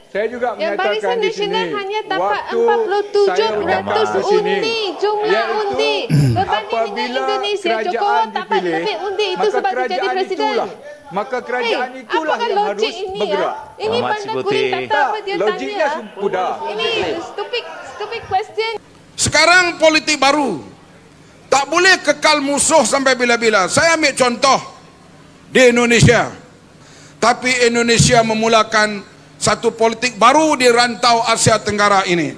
Saya juga Yang menyatakan Barisan di Nasional sini, hanya dapat waktu saya 47% menjabat di sini, undi, jumlah iaitu undi. Berbanding dengan apabila Indonesia, Jokowi kerajaan dapat dipilih, lebih undi itu maka sebab dia jadi kerajaan presiden. maka kerajaan itulah apakah yang logik harus ini bergerak. ya? Ini Ahmad pandang Sibuti. kuring kata apa dia Logiknya tanya? mudah. Ini stupid question. Sekarang politik baru. Tak boleh kekal musuh sampai bila-bila. Saya ambil contoh di Indonesia. Tapi Indonesia memulakan satu politik baru di rantau Asia Tenggara ini.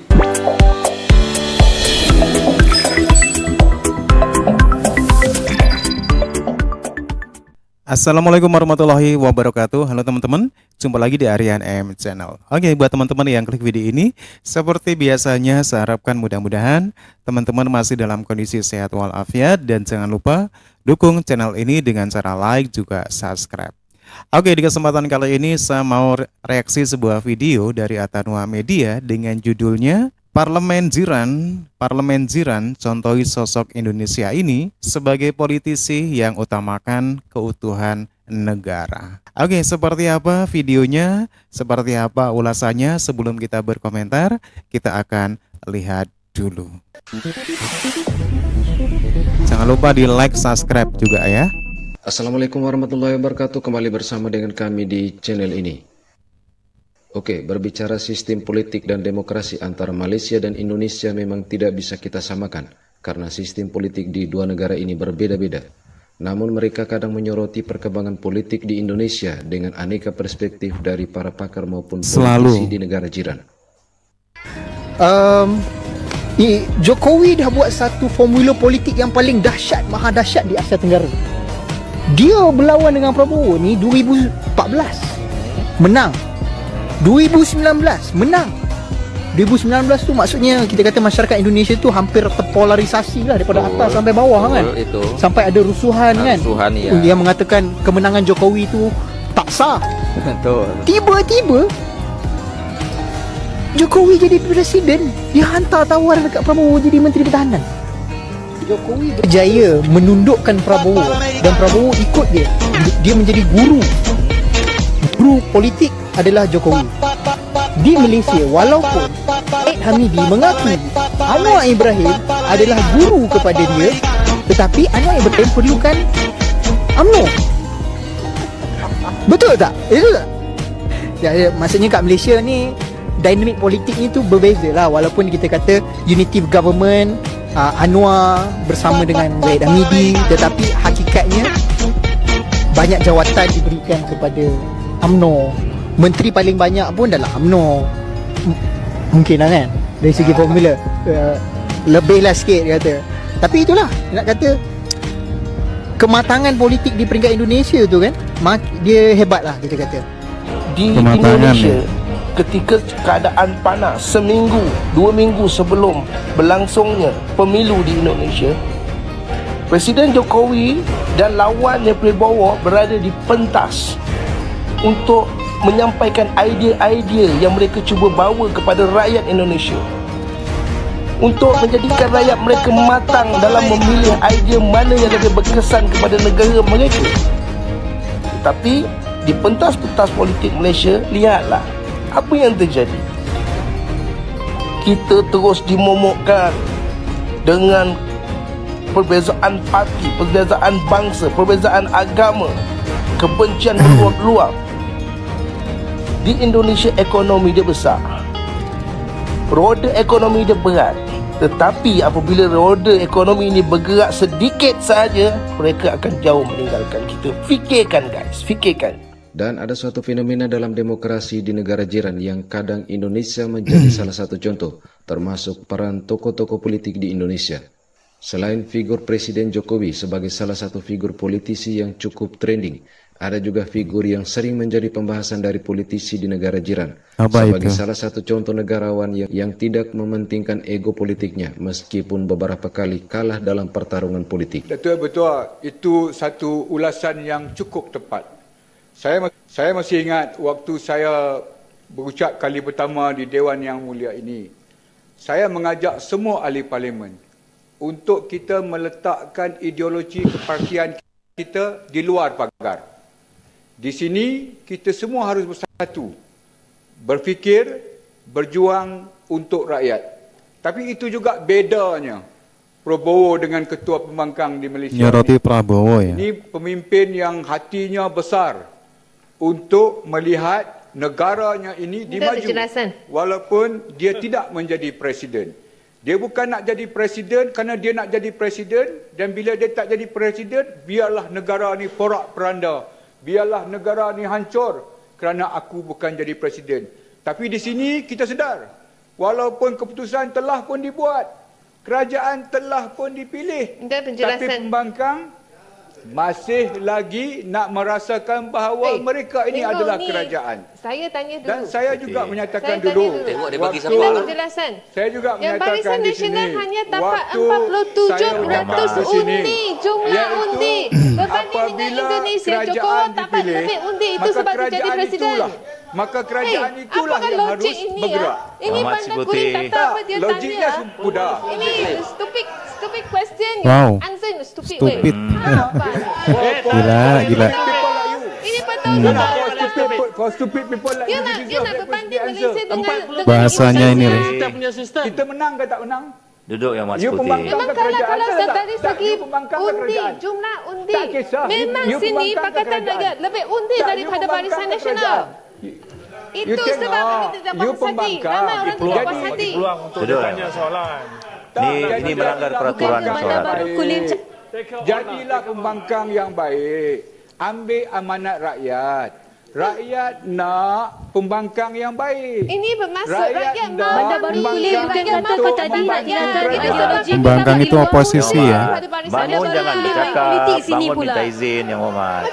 Assalamualaikum warahmatullahi wabarakatuh. Halo teman-teman, jumpa lagi di Aryan M Channel. Oke, buat teman-teman yang klik video ini, seperti biasanya saya harapkan mudah-mudahan teman-teman masih dalam kondisi sehat walafiat, dan jangan lupa dukung channel ini dengan cara like juga subscribe. Oke, di kesempatan kali ini saya mau reaksi sebuah video dari Atanua Media dengan judulnya Parlemen Jiran contohi sosok Indonesia ini sebagai politisi yang utamakan keutuhan negara. Oke, seperti apa videonya, seperti apa ulasannya, sebelum kita berkomentar, kita akan lihat dulu. Jangan lupa di like, subscribe juga ya. Assalamualaikum warahmatullahi wabarakatuh. Kembali bersama dengan kami di channel ini. Oke, berbicara sistem politik dan demokrasi antara Malaysia dan Indonesia memang tidak bisa kita samakan karena sistem politik di dua negara ini berbeda-beda. Namun mereka kadang menyoroti perkembangan politik di Indonesia dengan aneka perspektif dari para pakar maupun politisi di negara jiran. Jokowi dah buat satu formula politik yang paling dahsyat, maha dahsyat di Asia Tenggara. Dia berlawan dengan Prabowo ni 2014 menang, 2019 menang. 2019 tu maksudnya kita kata masyarakat Indonesia tu hampir terpolarisasi lah daripada atas sampai bawah kan. Itu. Sampai ada rusuhan kan. Rusuhan, ya. Dia mengatakan kemenangan Jokowi tu tak sah. Betul. Tiba-tiba Jokowi jadi presiden, dia hantar tawaran dekat Prabowo jadi Menteri Pertahanan. Jokowi berjaya menundukkan Prabowo dan Prabowo ikut dia. Dia menjadi guru politik adalah Jokowi. Di Malaysia, walaupun Ed Hamidi mengakui Anwar Ibrahim adalah guru kepada dia, tetapi Anwar Ibrahim perlukan UMNO. Betul tak? Itu tak? Ya, maksudnya kat Malaysia ni dinamik politik ni tu berbeza lah. Walaupun kita kata unity government, Anwar bersama dengan Ed Hamidi, tetapi hakikatnya banyak jawatan diberikan kepada UMNO. Menteri paling banyak pun dalam UMNO. Mungkin lah kan, dari segi formula lebih lah sikit dia kata. Tapi itulah, nak kata kematangan politik di peringkat Indonesia tu kan, dia hebat lah kita kata. Di Indonesia, ketika keadaan panas seminggu, 2 minggu sebelum berlangsungnya pemilu di Indonesia, Presiden Jokowi dan lawan yang Prabowo berada di pentas untuk menyampaikan idea-idea yang mereka cuba bawa kepada rakyat Indonesia untuk menjadikan rakyat mereka matang dalam memilih idea mana yang lebih berkesan kepada negara mereka. Tetapi di pentas-pentas politik Malaysia, lihatlah apa yang terjadi. Kita terus dimomokkan dengan perbezaan parti, perbezaan bangsa, perbezaan agama, kebencian meluap-luap. Di Indonesia ekonomi dia besar, roda ekonomi dia berat, tetapi apabila roda ekonomi ini bergerak sedikit saja, mereka akan jauh meninggalkan kita. Fikirkan guys, fikirkan. Dan ada suatu fenomena dalam demokrasi di negara jiran yang kadang Indonesia menjadi salah satu contoh, termasuk peran tokoh-tokoh politik di Indonesia. Selain figur Presiden Jokowi sebagai salah satu figur politisi yang cukup trending, ada juga figur yang sering menjadi pembahasan dari politisi di negara jiran sebagai salah satu contoh negarawan yang tidak mementingkan ego politiknya meskipun beberapa kali kalah dalam pertarungan politik. Betul-betul itu satu ulasan yang cukup tepat. Saya masih ingat waktu saya berucap kali pertama di Dewan Yang Mulia ini, saya mengajak semua ahli parlimen untuk kita meletakkan ideologi kepartian kita di luar pagar. Di sini kita semua harus bersatu berfikir, berjuang untuk rakyat. Tapi itu juga bedanya Prabowo dengan ketua pembangkang di Malaysia. Nyoroti Prabowo ya. Ini pemimpin yang hatinya besar untuk melihat negaranya ini Minta dimaju. penjelasan. Walaupun dia tidak menjadi presiden. Dia bukan nak jadi presiden kerana dia nak jadi presiden, dan bila dia tak jadi presiden, biarlah negara ni porak-peranda. Biarlah negara ni hancur kerana aku bukan jadi presiden. Tapi di sini kita sedar, walaupun keputusan telah pun dibuat, kerajaan telah pun dipilih, Minta tapi penjelasan. pembangkang masih lagi nak merasakan bahawa mereka ini Tengok adalah ni, kerajaan. Saya tanya dulu. Dan saya juga menyatakan Saya tanya dulu, dulu. Tengok dia bagi Minta siapa. penjelasan. saya juga Yang menyatakan Barisan di Nasional sini, hanya dapat waktu 47% saya menyatakan di sini, jumlah iaitu undi. Berbanding dengan apabila Indonesia, Jokowi kerajaan dapat dipilih, lebih undi. Itu maka sebab dia jadi kerajaan presiden. maka kerajaan itulah apakah yang logik harus ini bergerak. Ini Ahmad pandang Sibuti. kulit kata apa dia Logiknya tanya. mudah. Ini stupid question. Wow. Answer in a stupid, Stupid. way. Apa? Gila. People like you. Ini betul-betul. For stupid people like Dia you, nak you dia deserve nak that berbanding question Malaysia answer. dengan Bahasanya ini loh. Kita punya sistem. Kita menang ke tak menang? Duduk yang Mas You Putih. pembangkang Memang ke kalau kerajaan? Tak, dari tak, segi you pembangkang ke undi, kerajaan? jumlah undi, Tak kisah. memang You sini pembangkang ke Pakatan kerajaan? Rakyat lebih undi Tak, you daripada pembangkang Barisan ke Nasional. kerajaan. Itu You sebab tengok, kita tidak you puas hati. pembangkang. Ramai orang tidak Jadi- puas hati. Peluang untuk Duduk. bertanya soalan. Ini melanggar peraturan solat. Jadilah pembangkang yang baik. Ambil amanat rakyat. Rakyat nak pembangkang yang baik. Ini bermaksud Rakyat rakyat nak mahu Benda baru pembangkang kulit, bukan rakyat kata mahu tadi nak rakyat jadi ideologi Pembangkang kita itu bagi oposisi orang ya. pada Barisan Bangun Nasional. jangan bercakap, bangun minta izin yang hormat.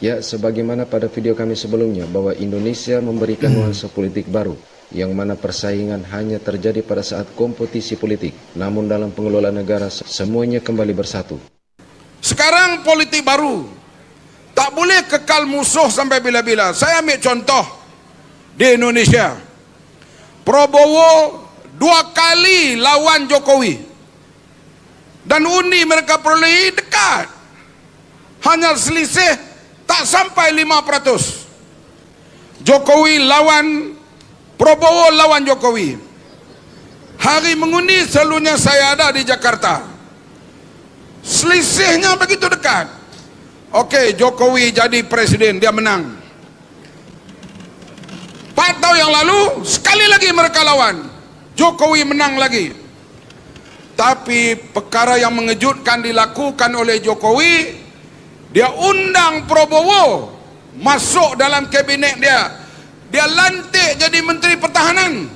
Ya, sebagaimana pada video kami sebelumnya bahwa Indonesia memberikan nuansa politik baru yang mana persaingan hanya terjadi pada saat kompetisi politik. Namun dalam pengelolaan negara semuanya kembali bersatu. Sekarang politik baru. Tak boleh kekal musuh sampai bila-bila. Saya ambil contoh di Indonesia. Prabowo 2 kali lawan Jokowi. Dan undi mereka perolehi dekat. Hanya selisih tak sampai 5%. Jokowi lawan Prabowo lawan Jokowi. Hari mengundi selalunya saya ada di Jakarta. Selisihnya begitu dekat. Okey, Jokowi jadi presiden, dia menang. 4 tahun yang lalu, sekali lagi mereka lawan. Jokowi menang lagi. Tapi perkara yang mengejutkan dilakukan oleh Jokowi, dia undang Prabowo masuk dalam kabinet dia. Dia lantik jadi Menteri Pertahanan.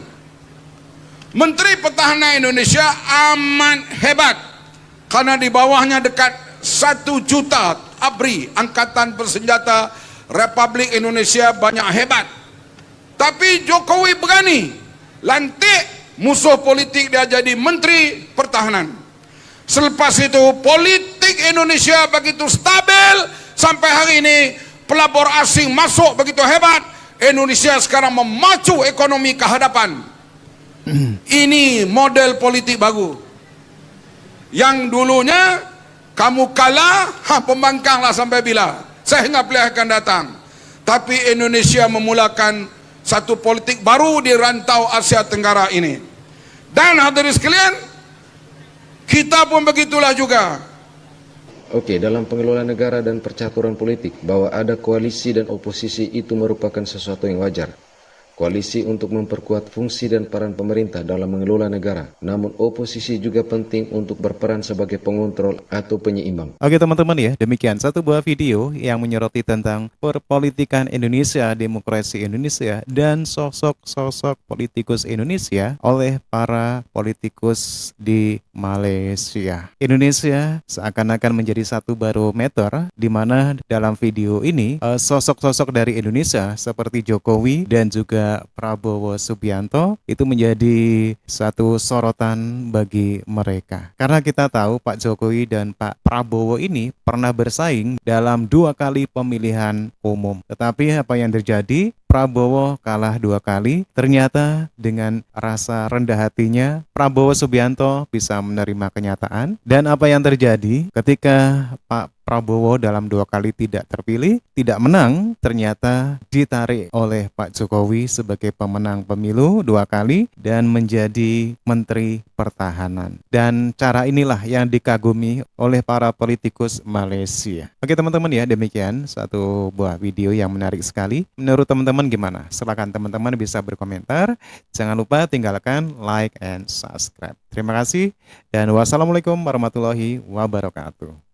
Menteri Pertahanan Indonesia amat hebat. Karena di bawahnya dekat 1 juta ABRI, Angkatan Bersenjata Republik Indonesia banyak hebat. Tapi Jokowi berani lantik musuh politik dia jadi Menteri Pertahanan. Selepas itu politik Indonesia begitu stabil sampai hari ini, pelabur asing masuk begitu hebat. Indonesia sekarang memacu ekonomi ke hadapan. Ini model politik baru. Yang dulunya kamu kalah, pembangkanglah sampai bila. Saya ingat pilihan akan datang. Tapi Indonesia memulakan satu politik baru di rantau Asia Tenggara ini. Dan hadirin sekalian, kita pun begitulah juga. Oke, dalam pengelolaan negara dan percaturan politik, bahwa ada koalisi dan oposisi itu merupakan sesuatu yang wajar. Koalisi untuk memperkuat fungsi dan peran pemerintah dalam mengelola negara. Namun oposisi juga penting untuk berperan sebagai pengontrol atau penyeimbang. Oke teman-teman ya, demikian satu buah video yang menyoroti tentang perpolitikan Indonesia, demokrasi Indonesia, dan sosok-sosok politikus Indonesia oleh para politikus di Malaysia. Indonesia seakan-akan menjadi satu barometer di mana dalam video ini sosok-sosok dari Indonesia seperti Jokowi dan juga Prabowo Subianto itu menjadi satu sorotan bagi mereka. Karena kita tahu Pak Jokowi dan Pak Prabowo ini pernah bersaing dalam 2 kali pemilihan umum. Tetapi apa yang terjadi? Prabowo kalah 2 kali, ternyata dengan rasa rendah hatinya Prabowo Subianto bisa menerima kenyataan. Dan apa yang terjadi ketika Pak Prabowo dalam 2 kali tidak terpilih, tidak menang, ternyata ditarik oleh Pak Jokowi sebagai pemenang pemilu 2 kali dan menjadi Menteri Pertahanan. Dan cara inilah yang dikagumi oleh para politikus Malaysia. Oke teman-teman ya, demikian satu buah video yang menarik sekali. Menurut teman-teman gimana? Silakan teman-teman bisa berkomentar. Jangan lupa tinggalkan like and subscribe. Terima kasih dan wassalamualaikum warahmatullahi wabarakatuh.